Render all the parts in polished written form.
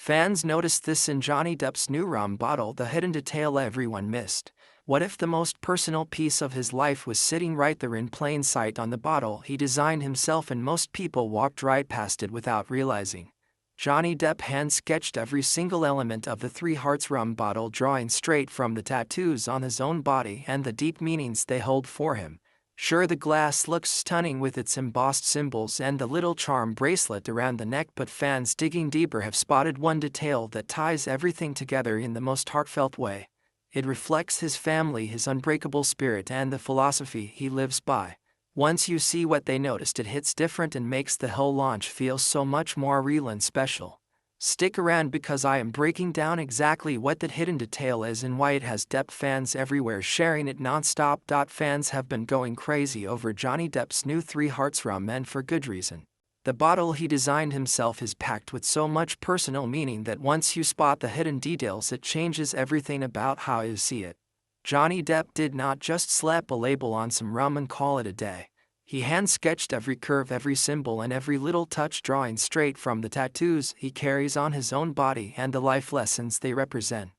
Fans noticed this in Johnny Depp's new rum bottle, the hidden detail everyone missed. What if the most personal piece of his life was sitting right there in plain sight on the bottle he designed himself, and most people walked right past it without realizing? Johnny Depp hand-sketched every single element of the Three Hearts rum bottle, drawing straight from the tattoos on his own body and the deep meanings they hold for him. Sure, the glass looks stunning with its embossed symbols and the little charm bracelet around the neck, but fans digging deeper have spotted one detail that ties everything together in the most heartfelt way. It reflects his family, his unbreakable spirit, and the philosophy he lives by. Once you see what they noticed, it hits different and makes the whole launch feel so much more real and special. Stick around because I am breaking down exactly what that hidden detail is and why it has Depp fans everywhere sharing it non-stop. Fans have been going crazy over Johnny Depp's new Three Hearts rum, and for good reason. The bottle he designed himself is packed with so much personal meaning that once you spot the hidden details, it changes everything about how you see it. Johnny Depp did not just slap a label on some rum and call it a day. He hand-sketched every curve, every symbol, and every little touch, drawing straight from the tattoos he carries on his own body and the life lessons they represent.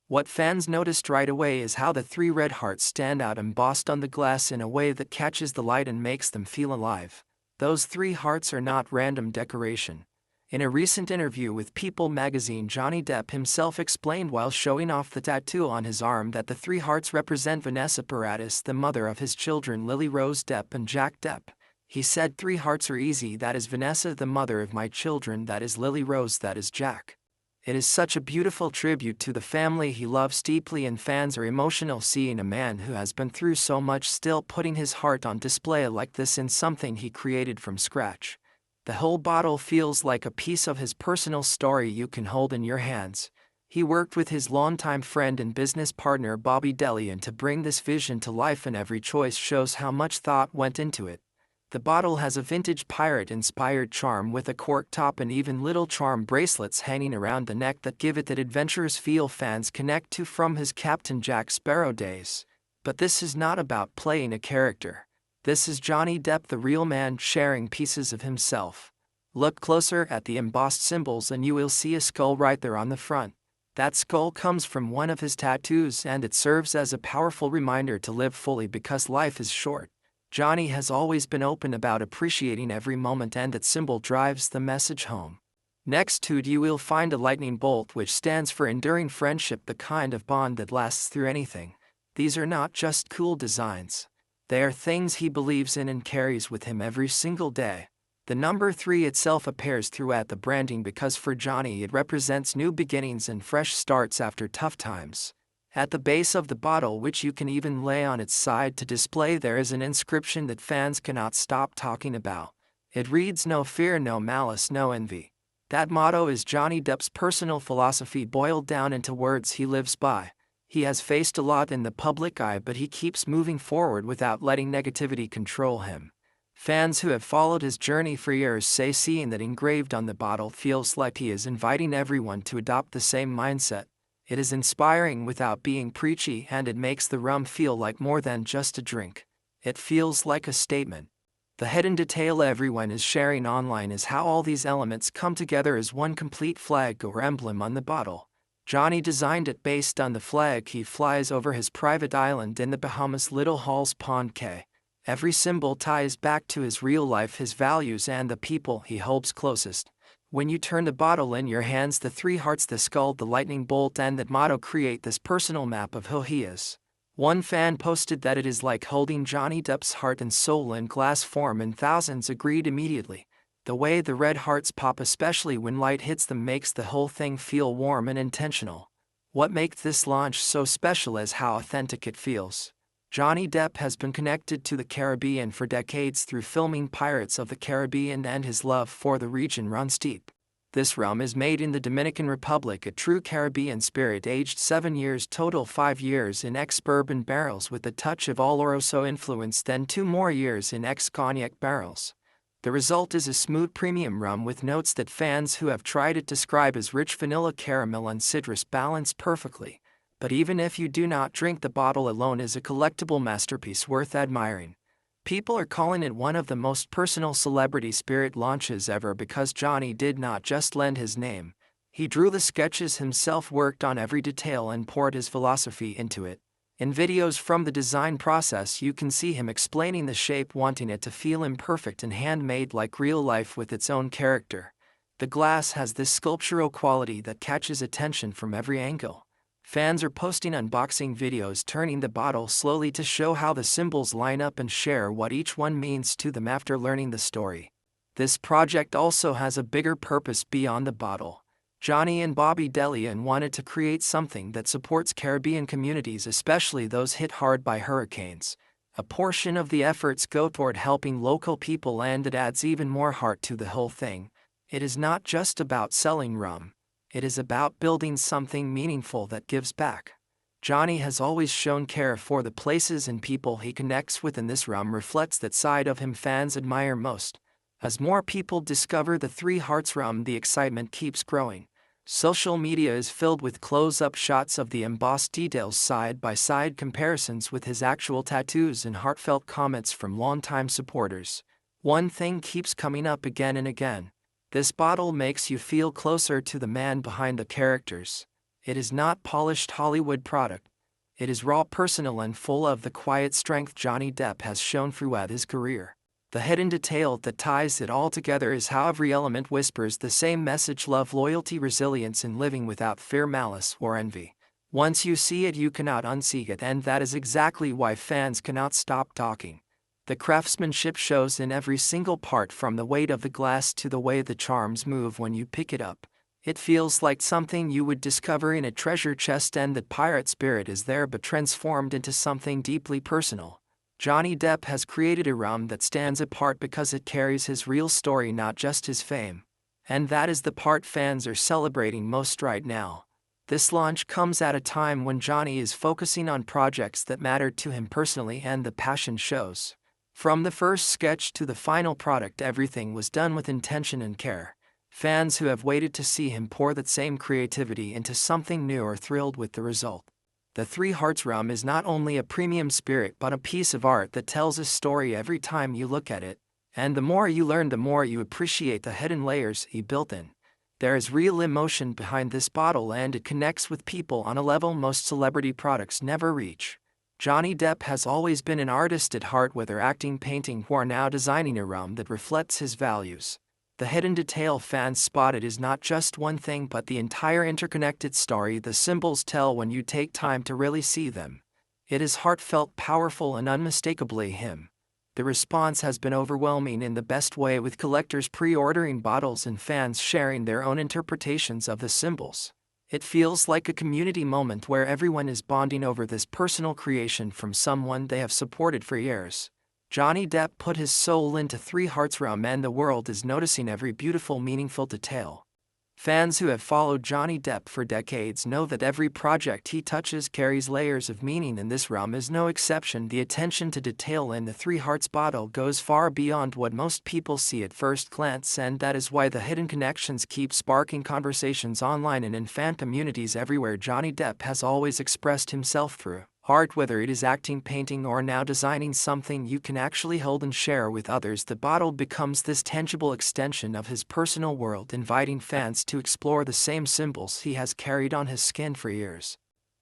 What fans noticed right away is how the three red hearts stand out embossed on the glass in a way that catches the light and makes them feel alive. Those three hearts are not random decoration. In a recent interview with People magazine, Johnny Depp himself explained while showing off the tattoo on his arm that the three hearts represent Vanessa Paradis, the mother of his children Lily Rose Depp and Jack Depp. He said, "Three hearts are easy. That is Vanessa, the mother of my children. That is Lily Rose. That is Jack." It is such a beautiful tribute to the family he loves deeply, and fans are emotional seeing a man who has been through so much still putting his heart on display like this in something he created from scratch. The whole bottle feels like a piece of his personal story you can hold in your hands. He worked with his longtime friend and business partner Bobby Delian to bring this vision to life, and every choice shows how much thought went into it. The bottle has a vintage pirate-inspired charm with a cork top and even little charm bracelets hanging around the neck that give it that adventurous feel fans connect to from his Captain Jack Sparrow days. But this is not about playing a character. This is Johnny Depp, the real man, sharing pieces of himself. Look closer at the embossed symbols and you will see a skull right there on the front. That skull comes from one of his tattoos, and it serves as a powerful reminder to live fully because life is short. Johnny has always been open about appreciating every moment, and that symbol drives the message home. Next to it you will find a lightning bolt, which stands for enduring friendship, the kind of bond that lasts through anything. These are not just cool designs. They are things he believes in and carries with him every single day. The number 3 itself appears throughout the branding because for Johnny it represents new beginnings and fresh starts after tough times. At the base of the bottle, which you can even lay on its side to display, there is an inscription that fans cannot stop talking about. It reads, "No fear, no malice, no envy." That motto is Johnny Depp's personal philosophy boiled down into words he lives by. He has faced a lot in the public eye, but he keeps moving forward without letting negativity control him. Fans who have followed his journey for years say seeing that engraved on the bottle feels like he is inviting everyone to adopt the same mindset. It is inspiring without being preachy, and it makes the rum feel like more than just a drink. It feels like a statement. The hidden detail everyone is sharing online is how all these elements come together as one complete flag or emblem on the bottle. Johnny designed it based on the flag he flies over his private island in the Bahamas, Little Halls Pond Cay. Every symbol ties back to his real life, his values, and the people he holds closest. When you turn the bottle in your hands, the three hearts, the skull, the lightning bolt, and that motto create this personal map of who he is. One fan posted that it is like holding Johnny Depp's heart and soul in glass form, and thousands agreed immediately. The way the red hearts pop, especially when light hits them, makes the whole thing feel warm and intentional. What makes this launch so special is how authentic it feels. Johnny Depp has been connected to the Caribbean for decades through filming Pirates of the Caribbean, and his love for the region runs deep. This rum is made in the Dominican Republic, a true Caribbean spirit, aged 7 years total, 5 years in ex-bourbon barrels with a touch of Oloroso influence, then 2 more years in ex-cognac barrels. The result is a smooth premium rum with notes that fans who have tried it describe as rich vanilla, caramel, and citrus, balanced perfectly. But even if you do not drink, the bottle alone is a collectible masterpiece worth admiring. People are calling it one of the most personal celebrity spirit launches ever because Johnny did not just lend his name. He drew the sketches himself, worked on every detail, and poured his philosophy into it. In videos from the design process, you can see him explaining the shape, wanting it to feel imperfect and handmade like real life with its own character. The glass has this sculptural quality that catches attention from every angle. Fans are posting unboxing videos, turning the bottle slowly to show how the symbols line up and share what each one means to them after learning the story. This project also has a bigger purpose beyond the bottle. Johnny and Bobby Delian wanted to create something that supports Caribbean communities, especially those hit hard by hurricanes. A portion of the efforts go toward helping local people, and it adds even more heart to the whole thing. It is not just about selling rum. It is about building something meaningful that gives back. Johnny has always shown care for the places and people he connects with, and this rum reflects that side of him fans admire most. As more people discover the Three Hearts rum, the excitement keeps growing. Social media is filled with close-up shots of the embossed details, side-by-side comparisons with his actual tattoos, and heartfelt comments from longtime supporters. One thing keeps coming up again and again. This bottle makes you feel closer to the man behind the characters. It is not polished Hollywood product. It is raw, personal, and full of the quiet strength Johnny Depp has shown throughout his career. The hidden detail that ties it all together is how every element whispers the same message: love, loyalty, resilience, and living without fear, malice, or envy. Once you see it, you cannot unsee it, and that is exactly why fans cannot stop talking. The craftsmanship shows in every single part, from the weight of the glass to the way the charms move when you pick it up. It feels like something you would discover in a treasure chest, and the pirate spirit is there, but transformed into something deeply personal. Johnny Depp has created a rum that stands apart because it carries his real story, not just his fame. And that is the part fans are celebrating most right now. This launch comes at a time when Johnny is focusing on projects that matter to him personally, and the passion shows. From the first sketch to the final product, everything was done with intention and care. Fans who have waited to see him pour that same creativity into something new are thrilled with the result. The Three Hearts rum is not only a premium spirit, but a piece of art that tells a story every time you look at it. And the more you learn, the more you appreciate the hidden layers he built in. There is real emotion behind this bottle, and it connects with people on a level most celebrity products never reach. Johnny Depp has always been an artist at heart, whether acting, painting, or now designing a rum that reflects his values. The hidden detail fans spotted is not just one thing, but the entire interconnected story the symbols tell when you take time to really see them. It is heartfelt, powerful, and unmistakably him. The response has been overwhelming in the best way, with collectors pre-ordering bottles and fans sharing their own interpretations of the symbols. It feels like a community moment where everyone is bonding over this personal creation from someone they have supported for years. Johnny Depp put his soul into Three Hearts rum, and the world is noticing every beautiful, meaningful detail. Fans who have followed Johnny Depp for decades know that every project he touches carries layers of meaning, and this rum is no exception. The attention to detail in the Three Hearts bottle goes far beyond what most people see at first glance, and that is why the hidden connections keep sparking conversations online and in fan communities everywhere. Johnny Depp has always expressed himself through art, whether it is acting, painting, or now designing something you can actually hold and share with others. The bottle becomes this tangible extension of his personal world, inviting fans to explore the same symbols he has carried on his skin for years.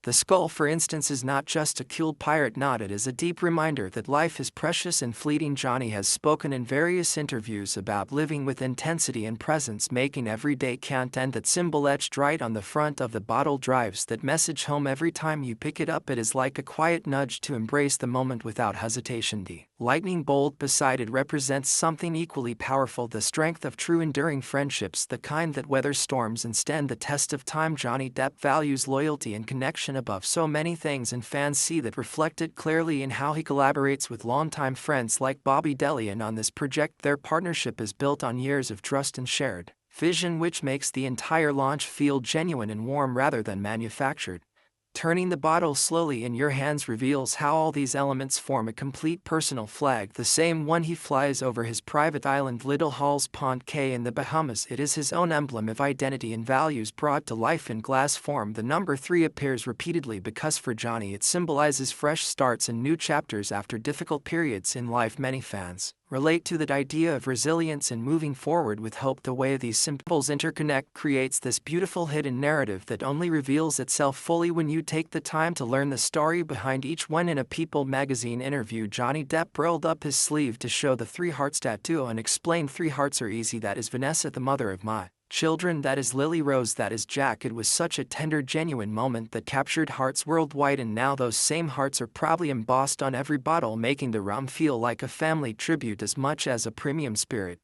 The skull, for instance, is not just a cool pirate knot, it is a deep reminder that life is precious and fleeting. Johnny has spoken in various interviews about living with intensity and presence, making every day count, and that symbol etched right on the front of the bottle drives that message home every time you pick it up. It is like a quiet nudge to embrace the moment without hesitation. The lightning bolt beside it represents something equally powerful: the strength of true, enduring friendships, the kind that weather storms and stand the test of time. Johnny Depp values loyalty and connection above so many things, and fans see that reflected clearly in how he collaborates with longtime friends like Bobby Delian on this project. Their partnership is built on years of trust and shared vision, which makes the entire launch feel genuine and warm rather than manufactured. Turning the bottle slowly in your hands reveals how all these elements form a complete personal flag, the same one he flies over his private island, Little Halls Pond Cay in the Bahamas. It is his own emblem of identity and values brought to life in glass form. The number 3 appears repeatedly because for Johnny it symbolizes fresh starts and new chapters after difficult periods in life. Many fans relate to that idea of resilience and moving forward with hope. The way these symbols interconnect creates this beautiful hidden narrative that only reveals itself fully when you take the time to learn the story behind each one. In a People magazine interview, Johnny Depp rolled up his sleeve to show the 3 hearts tattoo and explained, 3 hearts are easy, that is Vanessa, the mother of my children, that is Lily Rose, that is Jack. It was such a tender, genuine moment that captured hearts worldwide, and now those same hearts are probably embossed on every bottle, making the rum feel like a family tribute as much as a premium spirit.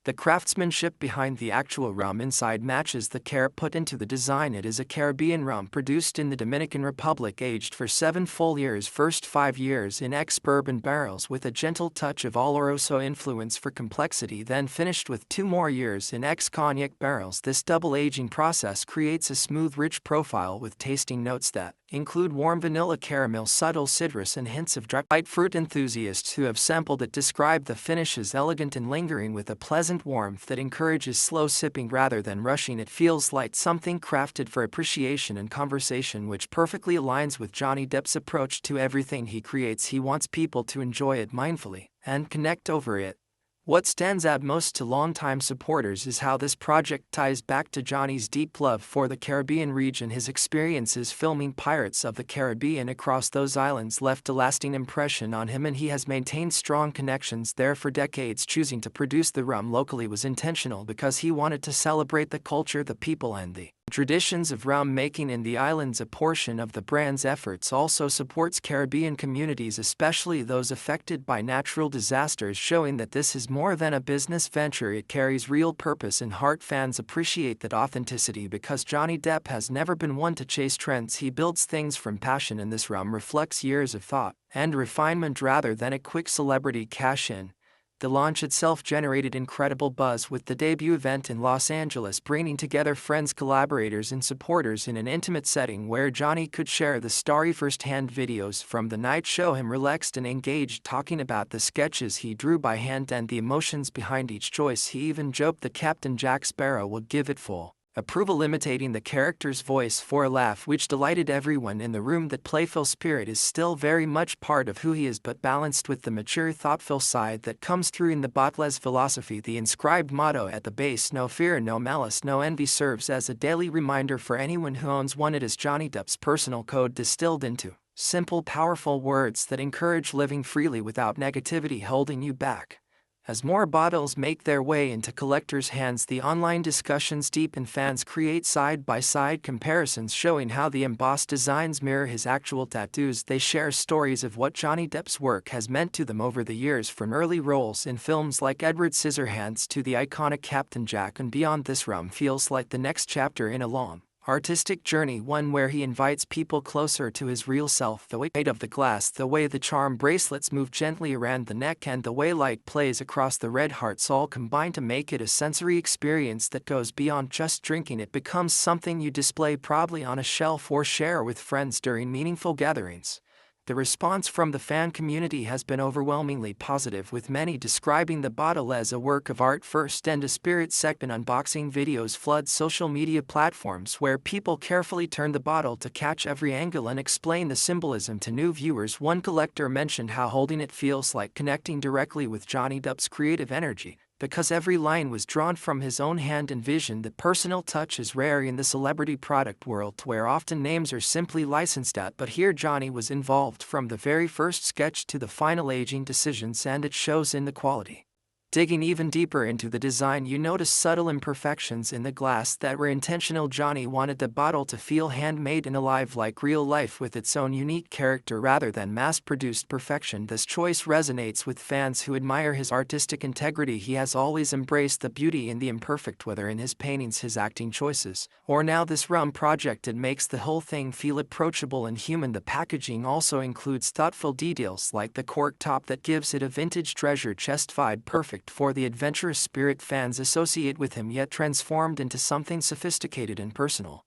The craftsmanship behind the actual rum inside matches the care put into the design. It is a Caribbean rum produced in the Dominican Republic, aged for 7 full years, first 5 years in ex-bourbon barrels with a gentle touch of Oloroso influence for complexity, then finished with 2 more years in ex-cognac barrels. This double aging process creates a smooth, rich profile with tasting notes that include warm vanilla, caramel, subtle citrus, and hints of dried fruit. Enthusiasts who have sampled it describe the finish as elegant and lingering, with a pleasant warmth that encourages slow sipping rather than rushing. It feels like something crafted for appreciation and conversation, which perfectly aligns with Johnny Depp's approach to everything he creates. He wants people to enjoy it mindfully and connect over it. What stands out most to longtime supporters is how this project ties back to Johnny's deep love for the Caribbean region. His experiences filming Pirates of the Caribbean across those islands left a lasting impression on him, and he has maintained strong connections there for decades. Choosing to produce the rum locally was intentional because he wanted to celebrate the culture, the people, and the traditions of rum making in the islands. A portion of the brand's efforts also supports Caribbean communities, especially those affected by natural disasters, showing that this is more than a business venture. It carries real purpose and heart. Fans appreciate that authenticity because Johnny Depp has never been one to chase trends. He builds things from passion, and this rum reflects years of thought and refinement rather than a quick celebrity cash-in. The launch itself generated incredible buzz, with the debut event in Los Angeles bringing together friends, collaborators, and supporters in an intimate setting where Johnny could share the story firsthand. Videos from the night show him relaxed and engaged, talking about the sketches he drew by hand and the emotions behind each choice. He even joked that Captain Jack Sparrow would give it full approval, imitating the character's voice for a laugh, which delighted everyone in the room. That playful spirit is still very much part of who he is, but balanced with the mature, thoughtful side that comes through in the Botless philosophy. The inscribed motto at the base, "No fear, no malice, no envy," serves as a daily reminder for anyone who owns one. It is Johnny Depp's personal code distilled into simple, powerful words that encourage living freely without negativity holding you back. As more bottles make their way into collectors' hands, the online discussions deepen. Fans create side-by-side comparisons showing how the embossed designs mirror his actual tattoos. They share stories of what Johnny Depp's work has meant to them over the years, from early roles in films like Edward Scissorhands to the iconic Captain Jack and beyond. This rum feels like the next chapter in a long artistic journey, one where he invites people closer to his real self. The weight of the glass, the way the charm bracelets move gently around the neck, and the way light plays across the red hearts all combine to make it a sensory experience that goes beyond just drinking. It becomes something you display proudly on a shelf or share with friends during meaningful gatherings. The response from the fan community has been overwhelmingly positive, with many describing the bottle as a work of art first and a spirit second. Unboxing videos flood social media platforms where people carefully turn the bottle to catch every angle and explain the symbolism to new viewers. One collector mentioned how holding it feels like connecting directly with Johnny Depp's creative energy, because every line was drawn from his own hand and vision. The personal touch is rare in the celebrity product world, where often names are simply licensed out, but here Johnny was involved from the very first sketch to the final aging decisions, and it shows in the quality. Digging even deeper into the design, you notice subtle imperfections in the glass that were intentional. Johnny wanted the bottle to feel handmade and alive, like real life, with its own unique character rather than mass-produced perfection. This choice resonates with fans who admire his artistic integrity. He has always embraced the beauty in the imperfect, whether in his paintings, his acting choices, or now this rum project. It makes the whole thing feel approachable and human. The packaging also includes thoughtful details like the cork top that gives it a vintage treasure chest vibe, perfect for the adventurous spirit fans associate with him, yet transformed into something sophisticated and personal.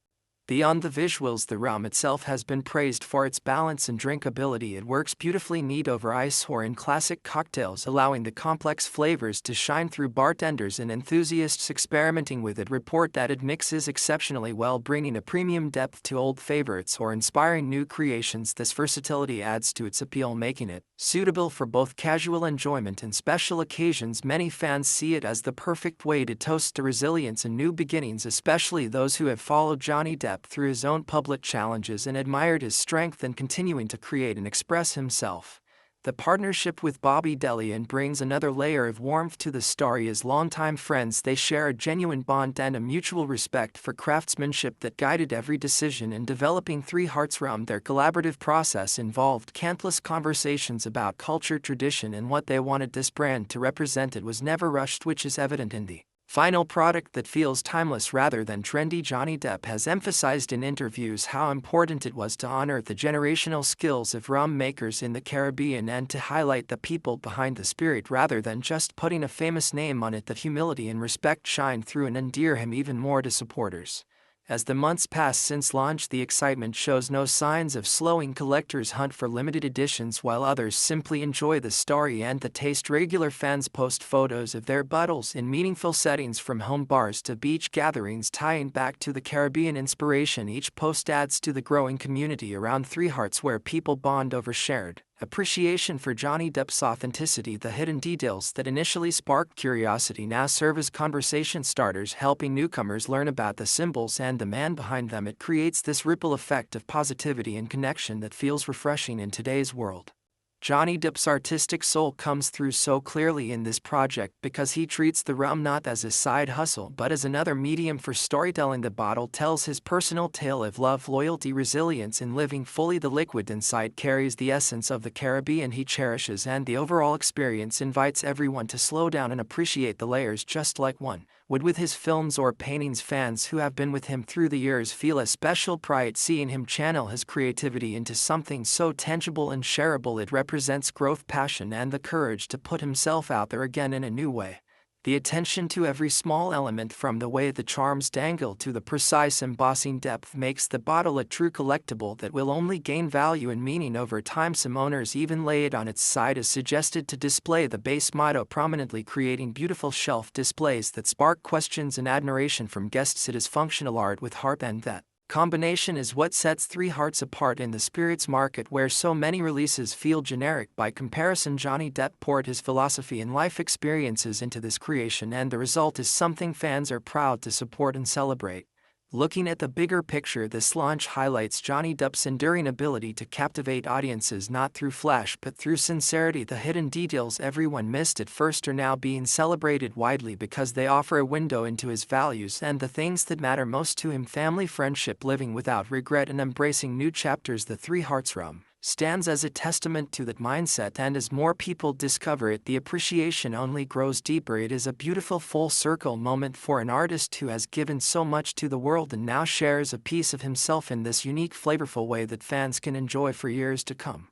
Beyond the visuals, the rum itself has been praised for its balance and drinkability. It works beautifully neat over ice or in classic cocktails, allowing the complex flavors to shine through. Bartenders and enthusiasts experimenting with it report that it mixes exceptionally well, bringing a premium depth to old favorites or inspiring new creations. This versatility adds to its appeal, making it suitable for both casual enjoyment and special occasions. Many fans see it as the perfect way to toast to resilience and new beginnings, especially those who have followed Johnny Depp through his own public challenges and admired his strength in continuing to create and express himself. The partnership with Bobby Delian brings another layer of warmth to the story. As longtime friends, they share a genuine bond and a mutual respect for craftsmanship that guided every decision in developing Three Hearts Rum. Their collaborative process involved countless conversations about culture, tradition, and what they wanted this brand to represent. It was never rushed, which is evident in the final product that feels timeless rather than trendy. Johnny Depp has emphasized in interviews how important it was to honor the generational skills of rum makers in the Caribbean and to highlight the people behind the spirit rather than just putting a famous name on it. That humility and respect shine through and endear him even more to supporters. As the months pass since launch, the excitement shows no signs of slowing. Collectors hunt for limited editions while others simply enjoy the story and the taste. Regular fans post photos of their bottles in meaningful settings, from home bars to beach gatherings, tying back to the Caribbean inspiration. Each post adds to the growing community around Three Hearts, where people bond over shared appreciation for Johnny Depp's authenticity. The hidden details that initially sparked curiosity now serve as conversation starters, helping newcomers learn about the symbols and the man behind them. It creates this ripple effect of positivity and connection that feels refreshing in today's world. Johnny Depp's artistic soul comes through so clearly in this project because he treats the rum not as a side hustle but as another medium for storytelling. The bottle tells his personal tale of love, loyalty, resilience, and living fully. The liquid inside carries the essence of the Caribbean he cherishes, and the overall experience invites everyone to slow down and appreciate the layers, just like one would with his films or paintings. Fans who have been with him through the years feel a special pride seeing him channel his creativity into something so tangible and shareable. It represents growth, passion, and the courage to put himself out there again in a new way. The attention to every small element, from the way the charms dangle to the precise embossing depth, makes the bottle a true collectible that will only gain value and meaning over time. Some owners even lay it on its side as suggested to display the base motto prominently, creating beautiful shelf displays that spark questions and admiration from guests. It is functional art with heart, and that combination is what sets Three Hearts apart in the spirits market, where so many releases feel generic by comparison. Johnny Depp poured his philosophy and life experiences into this creation, and the result is something fans are proud to support and celebrate. Looking at the bigger picture, this launch highlights Johnny Depp's enduring ability to captivate audiences not through flash but through sincerity. The hidden details everyone missed at first are now being celebrated widely because they offer a window into his values and the things that matter most to him: family, friendship, living without regret, and embracing new chapters. The Three Hearts Rum stands as a testament to that mindset, and as more people discover it, the appreciation only grows deeper. It is a beautiful full circle moment for an artist who has given so much to the world and now shares a piece of himself in this unique, flavorful way that fans can enjoy for years to come.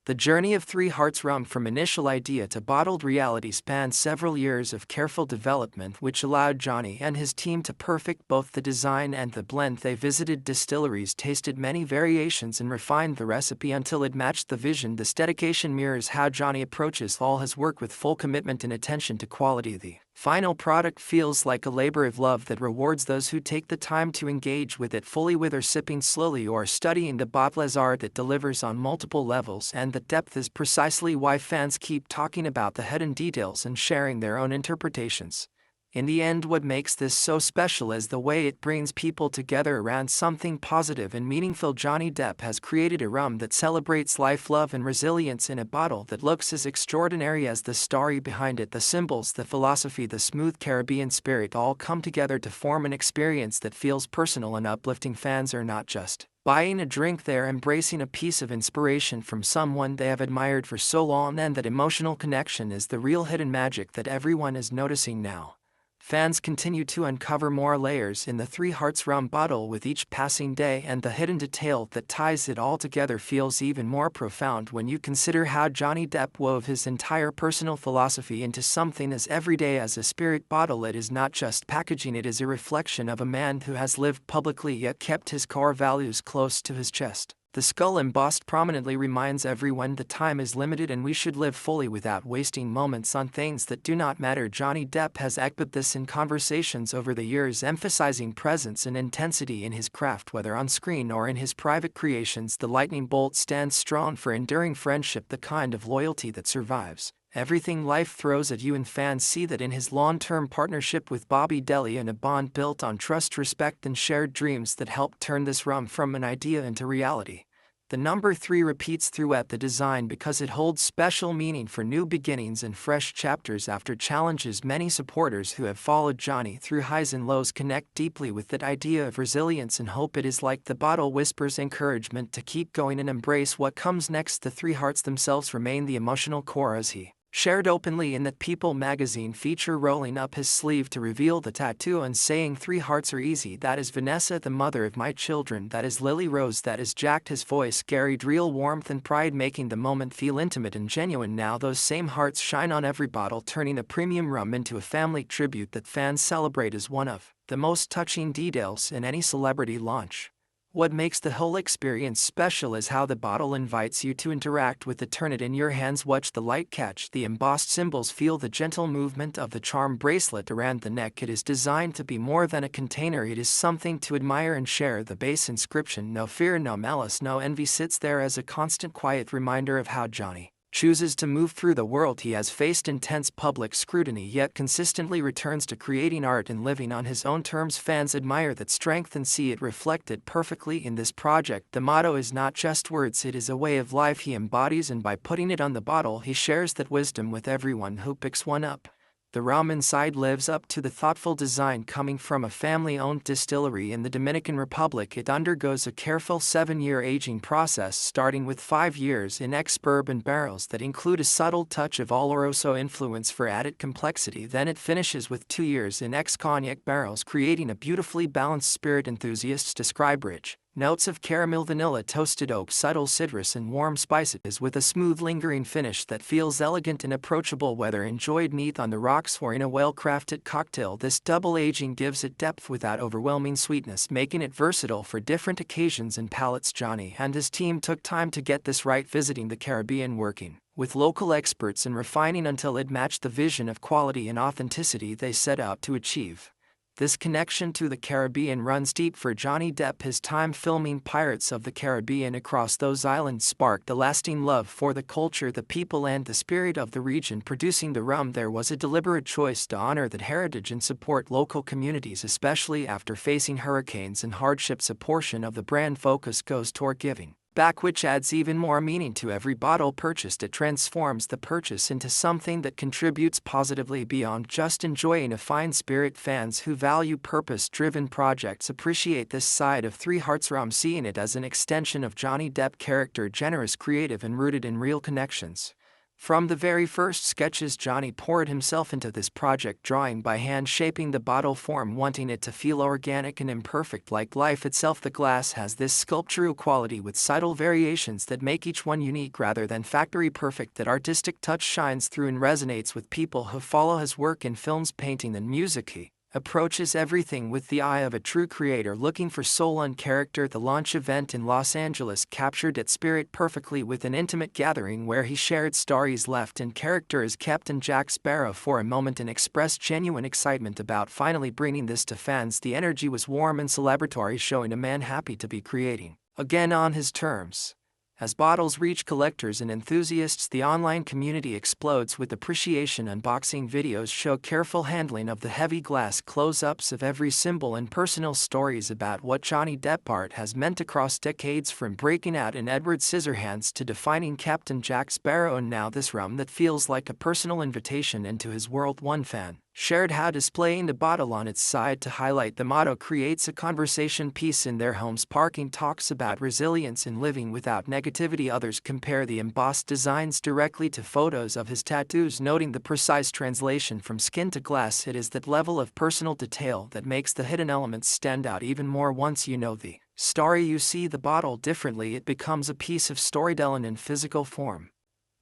The journey of Three Hearts Rum from initial idea to bottled reality spans several years of careful development, which allowed Johnny and his team to perfect both the design and the blend. They visited distilleries, tasted many variations, and refined the recipe until it matched the vision. This dedication mirrors how Johnny approaches all his work, with full commitment and attention to quality. The final product feels like a labor of love that rewards those who take the time to engage with it fully, whether sipping slowly or studying the bottle as art. It delivers on multiple levels, and the depth is precisely why fans keep talking about the hidden details and sharing their own interpretations. In the end, what makes this so special is the way it brings people together around something positive and meaningful. Johnny Depp has created a rum that celebrates life, love, and resilience in a bottle that looks as extraordinary as the story behind it. The symbols, the philosophy, the smooth Caribbean spirit all come together to form an experience that feels personal and uplifting. Fans are not just buying a drink, they're embracing a piece of inspiration from someone they have admired for so long, and that emotional connection is the real hidden magic that everyone is noticing now. Fans continue to uncover more layers in the Three Hearts rum bottle with each passing day, and the hidden detail that ties it all together feels even more profound when you consider how Johnny Depp wove his entire personal philosophy into something as everyday as a spirit bottle. It is not just packaging, it is a reflection of a man who has lived publicly yet kept his core values close to his chest. The skull embossed prominently reminds everyone that time is limited and we should live fully without wasting moments on things that do not matter. Johnny Depp has echoed this in conversations over the years, emphasizing presence and intensity in his craft, whether on screen or in his private creations. The lightning bolt stands strong for enduring friendship, the kind of loyalty that survives everything life throws at you, and fans see that in his long-term partnership with Bobby Daly, and a bond built on trust, respect, and shared dreams that helped turn this rum from an idea into reality. The number 3 repeats throughout the design because it holds special meaning for new beginnings and fresh chapters after challenges. Many supporters who have followed Johnny through highs and lows connect deeply with that idea of resilience and hope. It is like the bottle whispers encouragement to keep going and embrace what comes next. The Three Hearts themselves remain the emotional core, as he shared openly in that People magazine feature, rolling up his sleeve to reveal the tattoo and saying, "Three hearts are easy. That is Vanessa, the mother of my children. That is Lily Rose. That is Jack." His voice carried real warmth and pride, making the moment feel intimate and genuine. Now those same hearts shine on every bottle, turning a premium rum into a family tribute that fans celebrate as one of the most touching details in any celebrity launch. What makes the whole experience special is how the bottle invites you to interact with it. Turn it in your hands, watch the light catch the embossed symbols, feel the gentle movement of the charm bracelet around the neck. It is designed to be more than a container, it is something to admire and share. The base inscription, "No fear, no malice, no envy," sits there as a constant quiet reminder of how Johnny chooses to move through the world. He has faced intense public scrutiny yet consistently returns to creating art and living on his own terms. Fans admire that strength and see it reflected perfectly in this project. The motto is not just words, it is a way of life he embodies, and by putting it on the bottle he shares that wisdom with everyone who picks one up. The rum inside lives up to the thoughtful design. Coming from a family-owned distillery in the Dominican Republic, it undergoes a careful 7-year aging process, starting with 5 years in ex-bourbon barrels that include a subtle touch of Oloroso influence for added complexity. Then it finishes with 2 years in ex-cognac barrels, creating a beautifully balanced spirit. Enthusiasts describe rich notes of caramel, vanilla, toasted oak, subtle citrus, and warm spices, with a smooth, lingering finish that feels elegant and approachable, whether enjoyed neat on the rocks or in a well-crafted cocktail. This double aging gives it depth without overwhelming sweetness, making it versatile for different occasions and palates. Johnny and his team took time to get this right, visiting the Caribbean, working with local experts, and refining until it matched the vision of quality and authenticity they set out to achieve. This connection to the Caribbean runs deep for Johnny Depp. His time filming Pirates of the Caribbean across those islands sparked a lasting love for the culture, the people, and the spirit of the region. Producing the rum there was a deliberate choice to honor that heritage and support local communities, especially after facing hurricanes and hardships. A portion of the brand focus goes toward giving back, which adds even more meaning to every bottle purchased. It transforms the purchase into something that contributes positively beyond just enjoying a fine spirit. Fans who value purpose-driven projects appreciate this side of Three Hearts rum, seeing it as an extension of Johnny Depp character, generous, creative, and rooted in real connections. From the very first sketches, Johnny poured himself into this project, drawing by hand, shaping the bottle form, wanting it to feel organic and imperfect like life itself. The glass has this sculptural quality with subtle variations that make each one unique rather than factory perfect. That artistic touch shines through and resonates with people who follow his work in films, painting, and music. He approaches everything with the eye of a true creator, looking for soul and character. The launch event in Los Angeles captured that spirit perfectly, with an intimate gathering where he shared stories left in character as Captain Jack Sparrow for a moment and expressed genuine excitement about finally bringing this to fans. The energy was warm and celebratory, showing a man happy to be creating again on his terms. As bottles reach collectors and enthusiasts, the online community explodes with appreciation. Unboxing videos show careful handling of the heavy glass, close-ups of every symbol, and personal stories about what Johnny Depp art has meant across decades, from breaking out in Edward Scissorhands to defining Captain Jack Sparrow. And now this rum that feels like a personal invitation into his world. One fan shared how displaying the bottle on its side to highlight the motto creates a conversation piece in their homes. Parking talks about resilience and living without negativity. Others compare the embossed designs directly to photos of his tattoos, noting the precise translation from skin to glass. It is that level of personal detail that makes the hidden elements stand out even more. Once you know the story, you see the bottle differently. It becomes a piece of storytelling in physical form.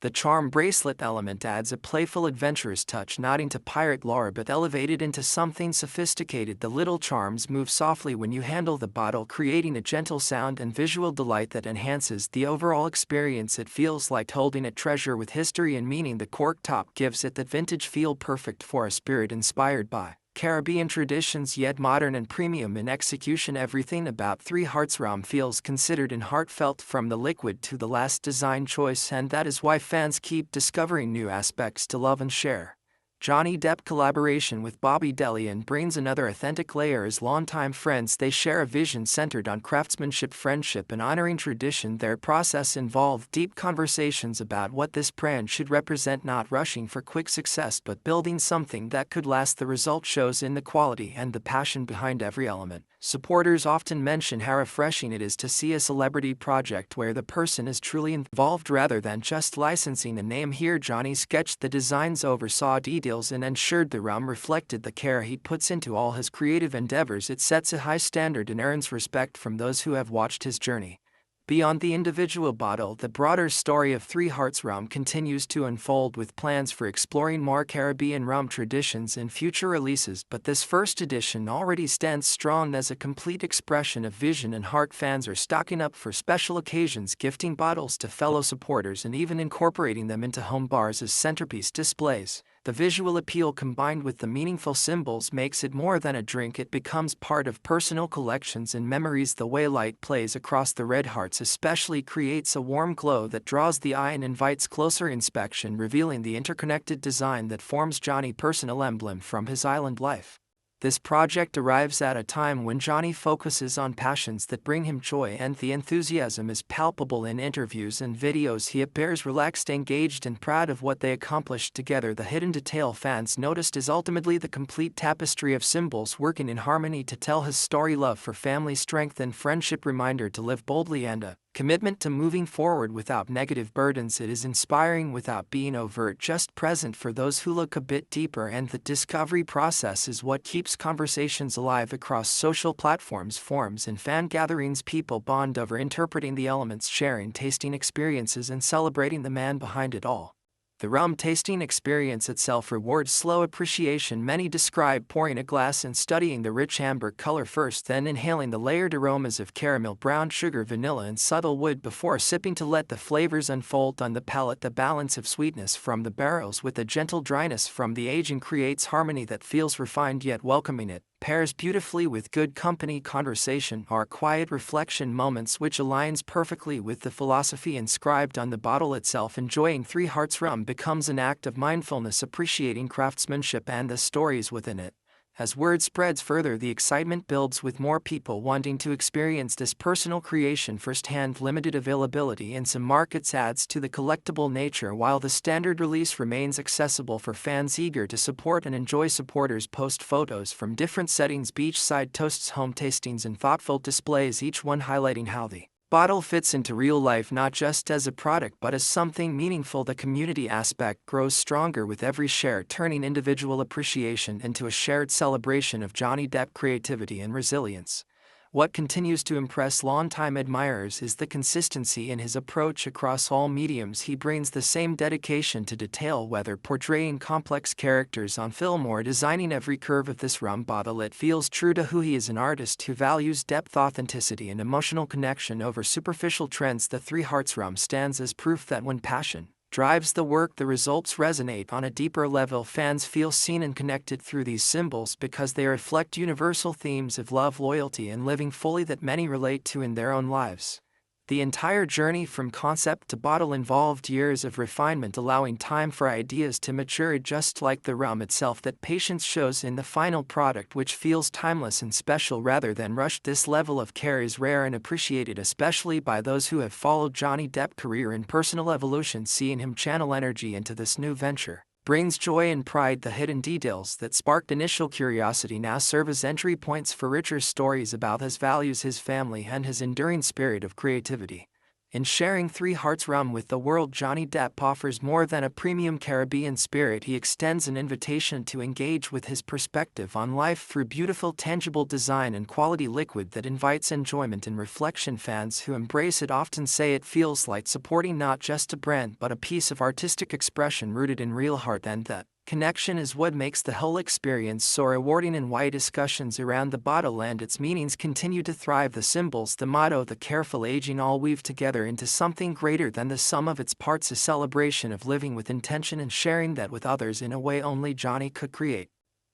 The charm bracelet element adds a playful, adventurous touch, nodding to pirate lore but elevated into something sophisticated. The little charms move softly when you handle the bottle, creating a gentle sound and visual delight that enhances the overall experience. It feels like holding a treasure with history and meaning. The cork top gives it that vintage feel, perfect for a spirit inspired by Caribbean traditions, yet modern and premium in execution. Everything about Three Hearts rum feels considered and heartfelt, from the liquid to the last design choice, and that is why fans keep discovering new aspects to love and share. Johnny Depp collaboration with Bobby Delian brings another authentic layer. As longtime friends, they share a vision centered on craftsmanship, friendship, and honoring tradition. Their process involved deep conversations about what this brand should represent, not rushing for quick success but building something that could last. The result shows in the quality and the passion behind every element. Supporters often mention how refreshing it is to see a celebrity project where the person is truly involved rather than just licensing a name. Here, Johnny sketched the designs, oversaw details, and ensured the rum reflected the care he puts into all his creative endeavors. It sets a high standard and earns respect from those who have watched his journey. Beyond the individual bottle, the broader story of Three Hearts rum continues to unfold, with plans for exploring more Caribbean rum traditions in future releases. But this first edition already stands strong as a complete expression of vision and heart. Fans are stocking up for special occasions, gifting bottles to fellow supporters and even incorporating them into home bars as centerpiece displays. The visual appeal combined with the meaningful symbols makes it more than a drink. It becomes part of personal collections and memories. The way light plays across the red hearts especially creates a warm glow that draws the eye and invites closer inspection, revealing the interconnected design that forms Johnny's personal emblem from his island life. This project arrives at a time when Johnny focuses on passions that bring him joy, and the enthusiasm is palpable. In interviews and videos, he appears relaxed, engaged, and proud of what they accomplished together. The hidden detail fans noticed is ultimately the complete tapestry of symbols working in harmony to tell his story: love for family, strength, and friendship, reminder to live boldly, and a commitment to moving forward without negative burdens. It is inspiring without being overt, just present for those who look a bit deeper, and the discovery process is what keeps conversations alive across social platforms, forums, and fan gatherings. People bond over interpreting the elements, sharing tasting experiences, and celebrating the man behind it all. The rum tasting experience itself rewards slow appreciation. Many describe pouring a glass and studying the rich amber color first, then inhaling the layered aromas of caramel, brown sugar, vanilla, and subtle wood before sipping to let the flavors unfold on the palate. The balance of sweetness from the barrels with a gentle dryness from the aging creates harmony that feels refined yet welcoming. It pairs beautifully with good company, conversation, or quiet reflection moments, which aligns perfectly with the philosophy inscribed on the bottle itself. Enjoying Three Hearts rum becomes an act of mindfulness, appreciating craftsmanship and the stories within it. As word spreads further, the excitement builds, with more people wanting to experience this personal creation firsthand. Limited availability in some markets adds to the collectible nature, while the standard release remains accessible for fans eager to support and enjoy. Supporters post photos from different settings, beachside toasts, home tastings, and thoughtful displays, each one highlighting how the bottle fits into real life, not just as a product but as something meaningful. The community aspect grows stronger with every share, turning individual appreciation into a shared celebration of Johnny Depp creativity and resilience. What continues to impress longtime admirers is the consistency in his approach across all mediums. He brings the same dedication to detail, whether portraying complex characters on film or designing every curve of this rum bottle. It feels true to who he is, an artist who values depth, authenticity, and emotional connection over superficial trends. The Three Hearts rum stands as proof that when passion drives the work, the results resonate on a deeper level. Fans feel seen and connected through these symbols because they reflect universal themes of love, loyalty, and living fully that many relate to in their own lives. The entire journey from concept to bottle involved years of refinement, allowing time for ideas to mature. Just like the rum itself, that patience shows in the final product, which feels timeless and special rather than rushed. This level of care is rare and appreciated, especially by those who have followed Johnny Depp's career and personal evolution. Seeing him channel energy into this new venture brings joy and pride. The hidden details that sparked initial curiosity now serve as entry points for richer stories about his values, his family, and his enduring spirit of creativity. In sharing Three Hearts Rum with the world, Johnny Depp offers more than a premium Caribbean spirit. He extends an invitation to engage with his perspective on life through beautiful, tangible design and quality liquid that invites enjoyment and reflection. Fans who embrace it often say it feels like supporting not just a brand but a piece of artistic expression rooted in real heart, and that connection is what makes the whole experience so rewarding. And why discussions around the bottle and its meanings continue to thrive. The symbols, the motto, the careful aging all weave together into something greater than the sum of its parts, a celebration of living with intention and sharing that with others in a way only Johnny could create.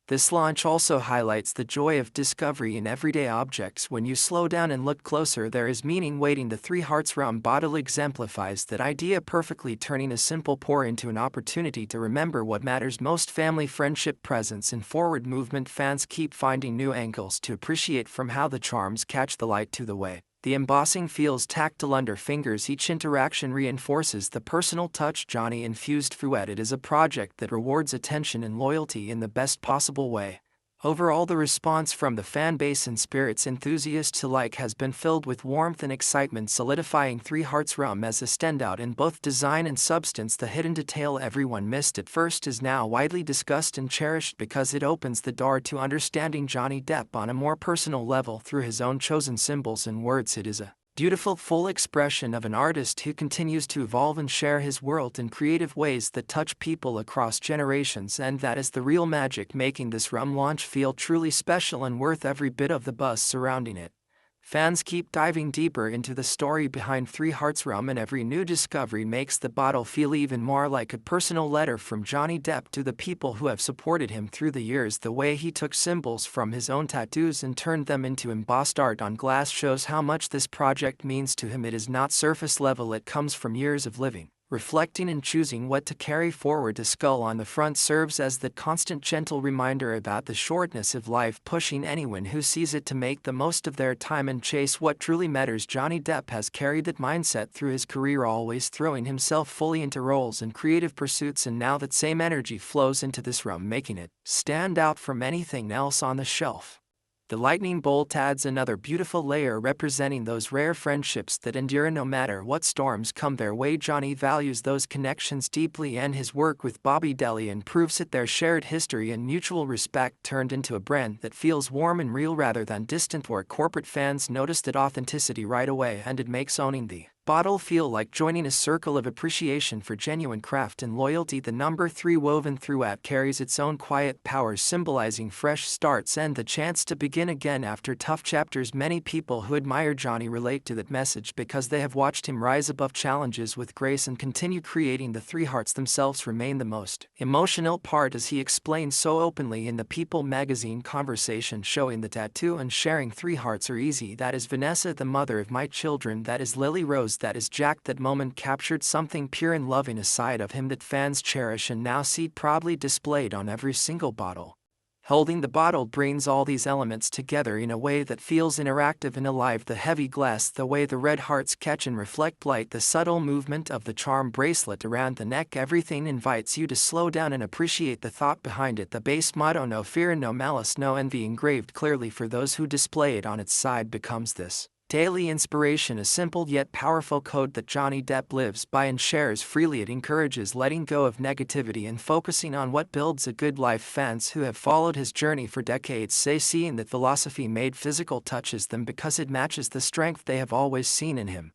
This launch also highlights the joy of discovery in everyday objects. When you slow down and look closer, there is meaning waiting. The Three Hearts Rum bottle exemplifies that idea perfectly, turning a simple pour into an opportunity to remember what matters most: family, friendship, presence, and forward movement. Fans keep finding new angles to appreciate, from how the charms catch the light to the way the embossing feels tactile under fingers. Each interaction reinforces the personal touch Johnny infused throughout. It is a project that rewards attention and loyalty in the best possible way. Overall, the response from the fan base and spirits enthusiasts alike has been filled with warmth and excitement, solidifying Three Hearts Rum as a standout in both design and substance. The hidden detail everyone missed at first is now widely discussed and cherished because it opens the door to understanding Johnny Depp on a more personal level through his own chosen symbols and words. It is a beautiful, full expression of an artist who continues to evolve and share his world in creative ways that touch people across generations, and that is the real magic making this rum launch feel truly special and worth every bit of the buzz surrounding it. Fans keep diving deeper into the story behind Three Hearts Rum, and every new discovery makes the bottle feel even more like a personal letter from Johnny Depp to the people who have supported him through the years. The way he took symbols from his own tattoos and turned them into embossed art on glass shows how much this project means to him. It is not surface level, it comes from years of living, reflecting, and choosing what to carry forward. The skull on the front serves as that constant gentle reminder about the shortness of life, pushing anyone who sees it to make the most of their time and chase what truly matters. Johnny Depp has carried that mindset through his career, always throwing himself fully into roles and creative pursuits, and now that same energy flows into this rum, making it stand out from anything else on the shelf. The lightning bolt adds another beautiful layer, representing those rare friendships that endure no matter what storms come their way. Johnny values those connections deeply, and his work with Bobby Delian proves it. Their shared history and mutual respect turned into a brand that feels warm and real rather than distant or corporate. Fans notice that authenticity right away, and it makes owning the bottle feel like joining a circle of appreciation for genuine craft and loyalty. The number 3 woven throughout carries its own quiet power, symbolizing fresh starts and the chance to begin again after tough chapters. Many people who admire Johnny relate to that message because they have watched him rise above challenges with grace and continue creating. The Three Hearts themselves remain the most emotional part, as he explains so openly in the People magazine conversation, showing the tattoo and sharing Three Hearts are easy. That is Vanessa, the mother of my children. That is Lily Rose. That is Jack. That moment captured something pure and loving, a side of him that fans cherish and now see proudly displayed on every single bottle. Holding the bottle brings all these elements together in a way that feels interactive and alive. The heavy glass, the way the red hearts catch and reflect light, the subtle movement of the charm bracelet around the neck, everything invites you to slow down and appreciate the thought behind it. The base motto, no fear, no malice, no envy, engraved clearly for those who display it on its side, becomes this daily inspiration, a simple yet powerful code that Johnny Depp lives by and shares freely. It encourages letting go of negativity and focusing on what builds a good life. Fans who have followed his journey for decades say seeing that philosophy made physical touches them because it matches the strength they have always seen in him.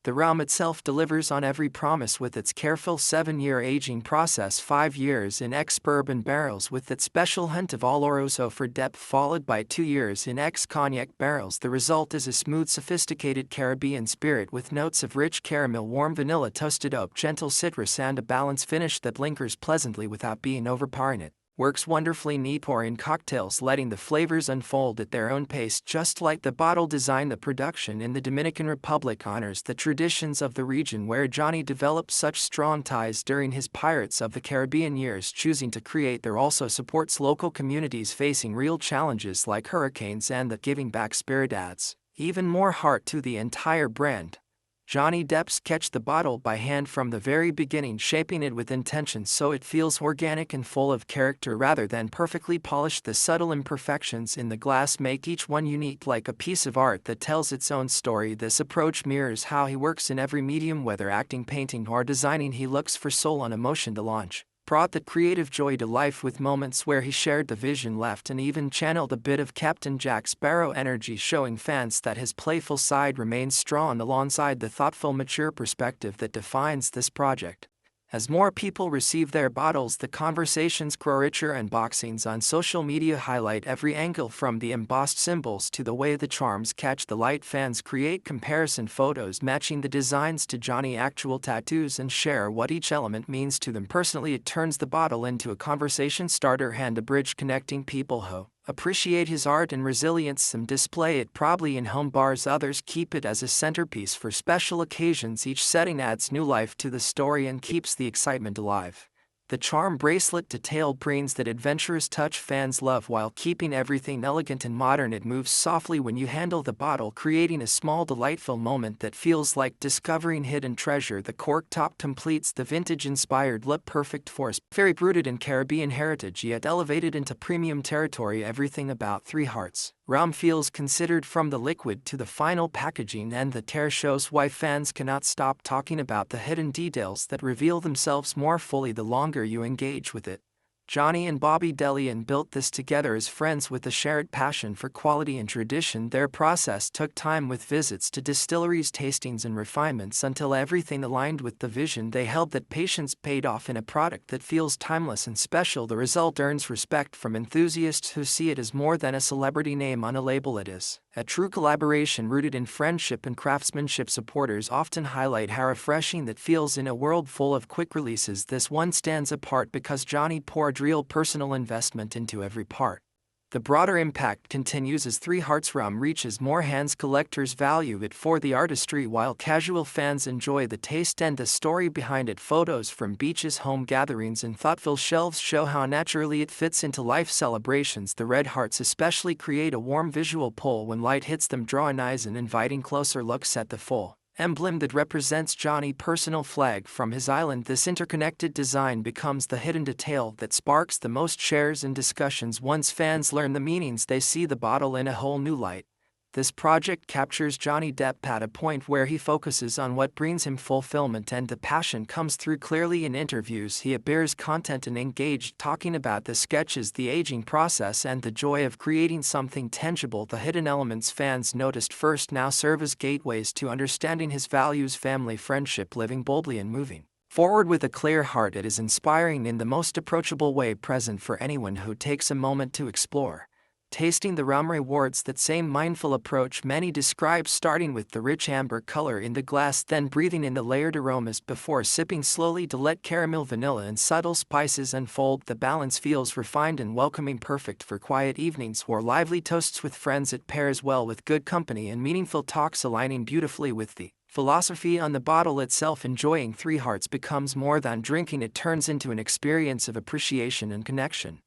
The rum itself delivers on every promise with its careful 7-year aging process, 5 years in ex-bourbon barrels with that special hint of Oloroso for Depp, followed by 2 years in ex-cognac barrels. The result is a smooth, sophisticated Caribbean spirit with notes of rich caramel, warm vanilla, toasted oak, gentle citrus, and a balanced finish that lingers pleasantly without being overpowering. It works wonderfully neat pour in cocktails, letting the flavors unfold at their own pace, just like the bottle design. The production in the Dominican Republic honors the traditions of the region where Johnny developed such strong ties during his Pirates of the Caribbean years. Choosing to create there also supports local communities facing real challenges like hurricanes, and that giving back spirit adds even more heart to the entire brand. Johnny Depp sketched the bottle by hand from the very beginning, shaping it with intention so it feels organic and full of character rather than perfectly polished. The subtle imperfections in the glass make each one unique, like a piece of art that tells its own story. This approach mirrors how he works in every medium, whether acting, painting, or designing. He looks for soul and emotion to launch, brought that creative joy to life with moments where he shared the vision, left, and even channeled a bit of Captain Jack Sparrow energy, showing fans that his playful side remains strong alongside the thoughtful, mature perspective that defines this project. As more people receive their bottles, the conversations grow richer. Unboxings on social media highlight every angle, from the embossed symbols to the way the charms catch the light. Fans create comparison photos matching the designs to Johnny's actual tattoos and share what each element means to them personally. It turns the bottle into a conversation starter and a bridge connecting people who appreciate his art and resilience. Some display it proudly in home bars, others keep it as a centerpiece for special occasions. Each setting adds new life to the story and keeps the excitement alive. The charm bracelet detailed brings that adventurous touch fans love while keeping everything elegant and modern. It moves softly when you handle the bottle, creating a small, delightful moment that feels like discovering hidden treasure. The cork top completes the vintage-inspired look, perfect for very rooted in Caribbean heritage yet elevated into premium territory. Everything about Three Hearts rum feels considered, from the liquid to the final packaging, and the tear shows why fans cannot stop talking about the hidden details that reveal themselves more fully the longer you engage with it. Johnny and Bobby DeLeon built this together as friends with a shared passion for quality and tradition. Their process took time, with visits to distilleries, tastings, and refinements, until everything aligned with the vision they held. That patience paid off in a product that feels timeless and special. The result earns respect from enthusiasts who see it as more than a celebrity name on a label. It is a true collaboration rooted in friendship and craftsmanship. Supporters often highlight how refreshing that feels in a world full of quick releases. This one stands apart because Johnny poured real personal investment into every part. The broader impact continues as Three Hearts rum reaches more hands. Collectors value it for the artistry, while casual fans enjoy the taste and the story behind it. Photos from beaches, home gatherings, and thoughtful shelves show how naturally it fits into life celebrations. The red hearts especially create a warm visual pull when light hits them, drawing eyes and inviting closer looks at the full emblem that represents Johnny's personal flag from his island. This interconnected design becomes the hidden detail that sparks the most shares and discussions. Once fans learn the meanings, they see the bottle in a whole new light. This project captures Johnny Depp at a point where he focuses on what brings him fulfillment, and the passion comes through clearly. In interviews, he appears content and engaged, talking about the sketches, the aging process, and the joy of creating something tangible. The hidden elements fans noticed first now serve as gateways to understanding his values: family, friendship, living boldly, and moving forward with a clear heart. It is inspiring in the most approachable way, present for anyone who takes a moment to explore. Tasting the rum rewards that same mindful approach many describe, starting with the rich amber color in the glass, then breathing in the layered aromas before sipping slowly to let caramel, vanilla, and subtle spices unfold. The balance feels refined and welcoming, perfect for quiet evenings or lively toasts with friends. It pairs well with good company and meaningful talks, aligning beautifully with the philosophy on the bottle itself. Enjoying Three Hearts becomes more than drinking, it turns into an experience of appreciation and connection.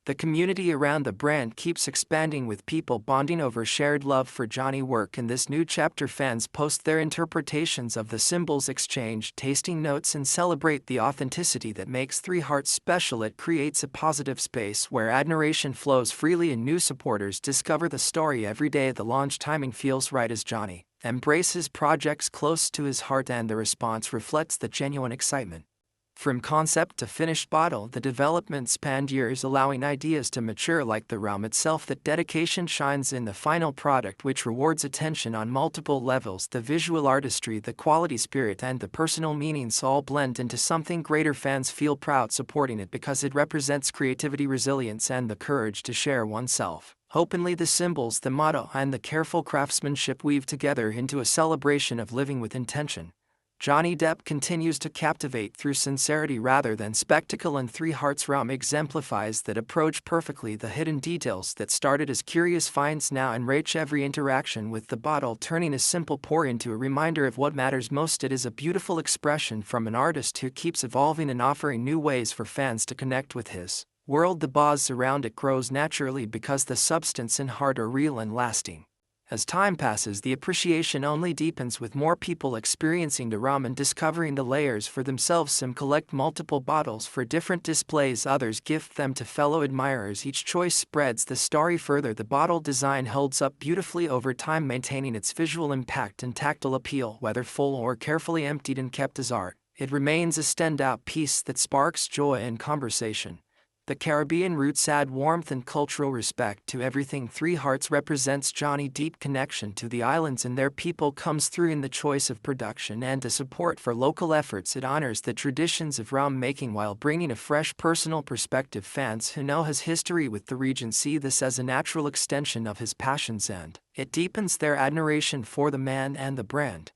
The community around the brand keeps expanding, with people bonding over shared love for Johnny's work. In this new chapter, fans post their interpretations of the symbols, exchange tasting notes, and celebrate the authenticity that makes Three Hearts special. It creates a positive space where admiration flows freely and new supporters discover the story every day. The launch timing feels right as Johnny embraces projects close to his heart, and the response reflects the genuine excitement. From concept to finished bottle, the development spanned years, allowing ideas to mature. Like the rum itself, that dedication shines in the final product, which rewards attention on multiple levels. The visual artistry, the quality, spirit, and the personal meanings all blend into something greater. Fans feel proud supporting it because it represents creativity, resilience, and the courage to share oneself openly. The symbols, the motto, and the careful craftsmanship weave together into a celebration of living with intention. Johnny Depp continues to captivate through sincerity rather than spectacle, and Three Hearts rum exemplifies that approach perfectly. The hidden details that started as curious finds now enrich every interaction with the bottle, turning a simple pour into a reminder of what matters most. It is a beautiful expression from an artist who keeps evolving and offering new ways for fans to connect with his world. The buzz around it grows naturally because the substance and heart are real and lasting. As time passes, the appreciation only deepens with more people experiencing the rum and discovering the layers for themselves. Some collect multiple bottles for different displays, others gift them to fellow admirers. Each choice spreads the story further. The bottle design holds up beautifully over time, maintaining its visual impact and tactile appeal. Whether full or carefully emptied and kept as art, it remains a standout piece that sparks joy and conversation. The Caribbean roots add warmth and cultural respect to everything. Three Hearts represents Johnny's deep connection to the islands and their people comes through in the choice of production and the support for local efforts. It honors the traditions of rum making while bringing a fresh personal perspective. Fans who know his history with the region see this as a natural extension of his passions, and it deepens their admiration for the man and the brand.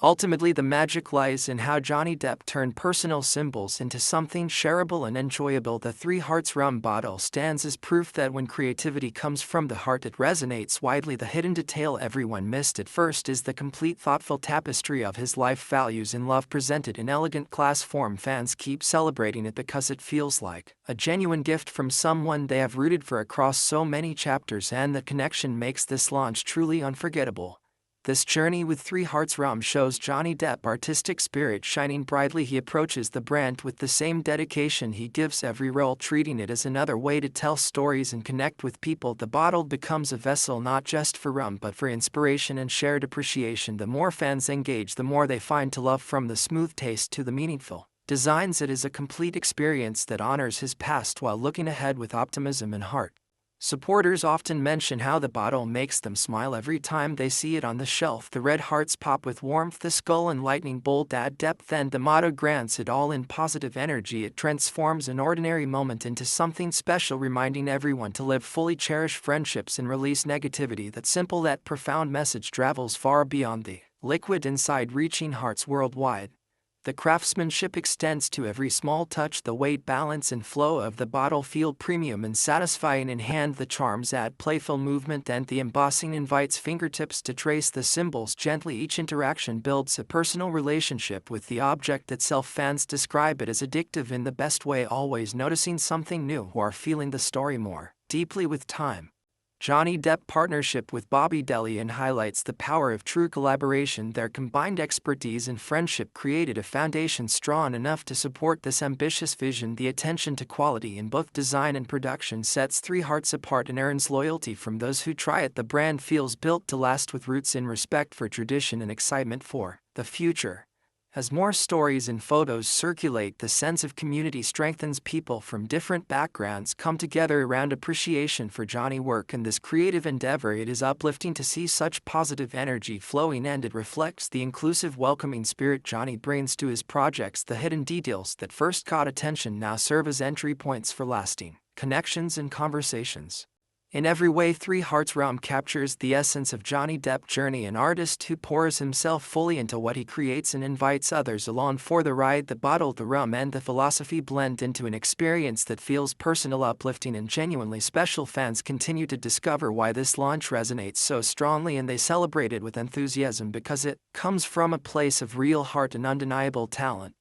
Ultimately, the magic lies in how Johnny Depp turned personal symbols into something shareable and enjoyable. The Three Hearts rum bottle stands as proof that when creativity comes from the heart, it resonates widely. The hidden detail everyone missed at first is the complete, thoughtful tapestry of his life values and love presented in elegant class form. Fans keep celebrating it because it feels like a genuine gift from someone they have rooted for across so many chapters, and the connection makes this launch truly unforgettable. This journey with Three Hearts rum shows Johnny Depp's artistic spirit shining brightly. He approaches the brand with the same dedication he gives every role, treating it as another way to tell stories and connect with people. The bottle becomes a vessel not just for rum but for inspiration and shared appreciation. The more fans engage, the more they find to love, from the smooth taste to the meaningful designs. It is a complete experience that honors his past while looking ahead with optimism and heart. Supporters often mention how the bottle makes them smile every time they see it on the shelf. The red hearts pop with warmth, the skull and lightning bolt add depth, and the motto grants it all in positive energy. It transforms an ordinary moment into something special, reminding everyone to live fully, cherish friendships, and release negativity. That simple, that profound message travels far beyond the liquid inside, reaching hearts worldwide. The craftsmanship extends to every small touch. The weight, balance, and flow of the bottle feel premium and satisfying in hand. The charms add playful movement, and the embossing invites fingertips to trace the symbols gently. Each interaction builds a personal relationship with the object itself. Fans describe it as addictive in the best way, always noticing something new or feeling the story more deeply with time. Johnny Depp partnership with Bobby Delian highlights the power of true collaboration. Their combined expertise and friendship created a foundation strong enough to support this ambitious vision. The attention to quality in both design and production sets Three Hearts apart and earns loyalty from those who try it. The brand feels built to last, with roots in respect for tradition and excitement for the future. As more stories and photos circulate, the sense of community strengthens. People from different backgrounds come together around appreciation for Johnny's work in this creative endeavor. It is uplifting to see such positive energy flowing, and it reflects the inclusive, welcoming spirit Johnny brings to his projects. The hidden details that first caught attention now serve as entry points for lasting connections and conversations. In every way, Three Hearts rum captures the essence of Johnny Depp's journey, an artist who pours himself fully into what he creates and invites others along for the ride. The bottle, the rum, and the philosophy blend into an experience that feels personal, uplifting, and genuinely special. Fans continue to discover why this launch resonates so strongly, and they celebrate it with enthusiasm because it comes from a place of real heart and undeniable talent.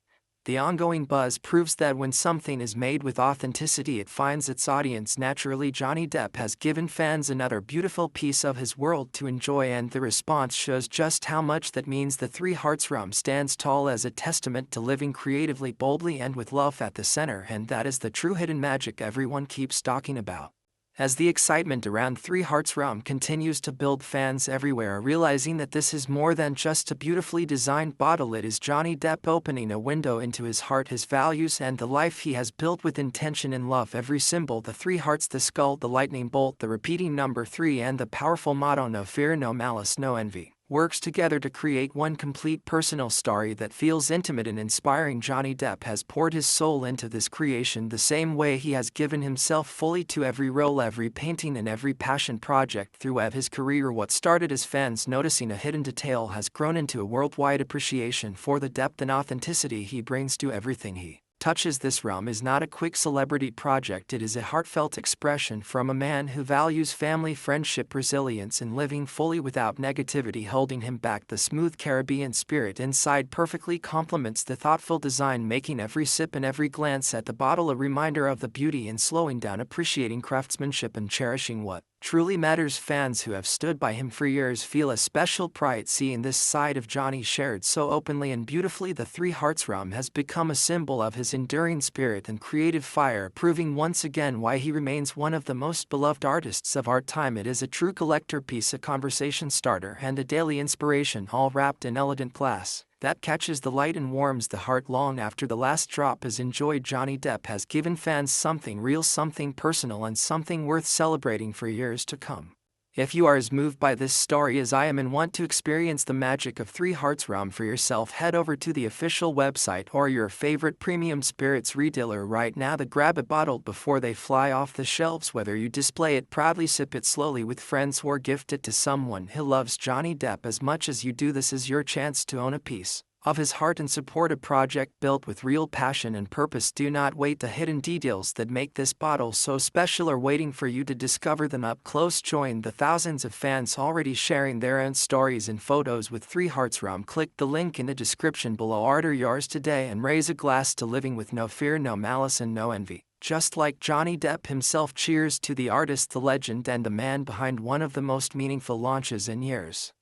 The ongoing buzz proves that when something is made with authenticity, it finds its audience naturally. Johnny Depp has given fans another beautiful piece of his world to enjoy, and the response shows just how much that means. The Three Hearts rum stands tall as a testament to living creatively, boldly, and with love at the center, and that is the true hidden magic everyone keeps talking about. As the excitement around Three Hearts rum continues to build, fans everywhere are realizing that this is more than just a beautifully designed bottle. It is Johnny Depp opening a window into his heart, his values, and the life he has built with intention and love. Every symbol, the three hearts, the skull, the lightning bolt, the repeating number 3, and the powerful motto, no fear, no malice, no envy, works together to create one complete personal story that feels intimate and inspiring. Johnny Depp has poured his soul into this creation the same way he has given himself fully to every role, every painting, and every passion project throughout his career. What started as fans noticing a hidden detail has grown into a worldwide appreciation for the depth and authenticity he brings to everything he touches. This rum is not a quick celebrity project. It is a heartfelt expression from a man who values family, friendship, resilience, and living fully without negativity holding him back. The smooth Caribbean spirit inside perfectly complements the thoughtful design, making every sip and every glance at the bottle a reminder of the beauty in slowing down, appreciating craftsmanship, and cherishing what truly matters. Fans who have stood by him for years feel a special pride seeing this side of Johnny shared so openly and beautifully. The Three Hearts rum has become a symbol of his enduring spirit and creative fire, proving once again why he remains one of the most beloved artists of our time. It is a true collector piece, a conversation starter, and a daily inspiration, all wrapped in elegant glass that catches the light and warms the heart long after the last drop is enjoyed. Johnny Depp has given fans something real, something personal, and something worth celebrating for years to come. If you are as moved by this story as I am and want to experience the magic of Three Hearts rum for yourself, head over to the official website or your favorite premium spirits retailer right now to grab a bottle before they fly off the shelves. Whether you display it proudly, sip it slowly with friends, or gift it to someone who loves Johnny Depp as much as you do, this is your chance to own a piece of his heart and support a project built with real passion and purpose. Do not wait. The hidden details that make this bottle so special are waiting for you to discover them up close. Join the thousands of fans already sharing their own stories and photos with Three Hearts rum. Click the link in the description below. Order yours today and raise a glass to living with no fear, no malice, and no envy. Just like Johnny Depp himself. Cheers to the artist, the legend, and the man behind one of the most meaningful launches in years.